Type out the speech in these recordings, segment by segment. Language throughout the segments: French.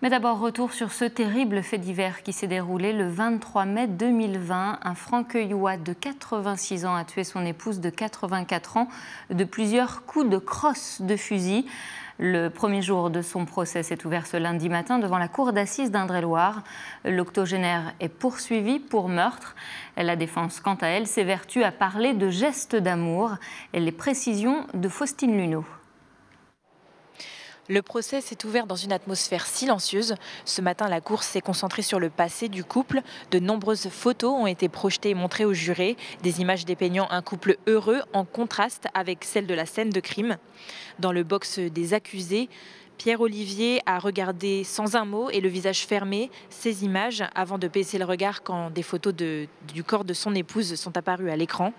Mais d'abord, retour sur ce terrible fait divers qui s'est déroulé le 23 mai 2020. Un Franqueuillois de 86 ans a tué son épouse de 84 ans de plusieurs coups de crosse de fusil. Le premier jour de son procès s'est ouvert ce lundi matin devant la cour d'assises d'Indre-et-Loire. L'octogénaire est poursuivi pour meurtre. La défense, quant à elle, s'évertue à parler de gestes d'amour. Et les précisions de Faustine Luneau. Le procès s'est ouvert dans une atmosphère silencieuse. Ce matin, la cour s'est concentrée sur le passé du couple. De nombreuses photos ont été projetées et montrées aux jurés. Des images dépeignant un couple heureux en contraste avec celle de la scène de crime. Dans le box des accusés, Pierre-Olivier a regardé sans un mot et le visage fermé ces images avant de baisser le regard quand des photos du corps de son épouse sont apparues à l'écran.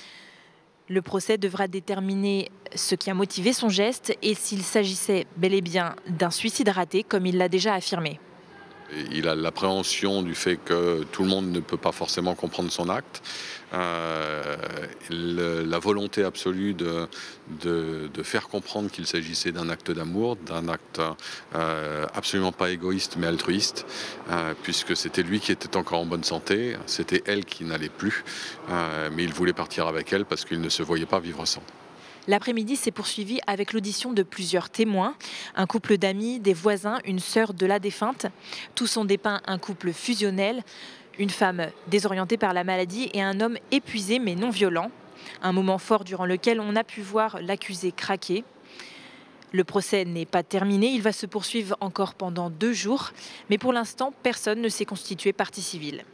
Le procès devra déterminer ce qui a motivé son geste et s'il s'agissait bel et bien d'un suicide raté, comme il l'a déjà affirmé. Il a l'appréhension du fait que tout le monde ne peut pas forcément comprendre son acte, la volonté absolue de faire comprendre qu'il s'agissait d'un acte d'amour, d'un acte absolument pas égoïste mais altruiste, puisque c'était lui qui était encore en bonne santé, c'était elle qui n'allait plus, mais il voulait partir avec elle parce qu'il ne se voyait pas vivre sans. L'après-midi s'est poursuivi avec l'audition de plusieurs témoins, un couple d'amis, des voisins, une sœur de la défunte. Tous ont dépeint un couple fusionnel, une femme désorientée par la maladie et un homme épuisé mais non violent. Un moment fort durant lequel on a pu voir l'accusé craquer. Le procès n'est pas terminé, il va se poursuivre encore pendant 2 jours, mais pour l'instant, personne ne s'est constitué partie civile.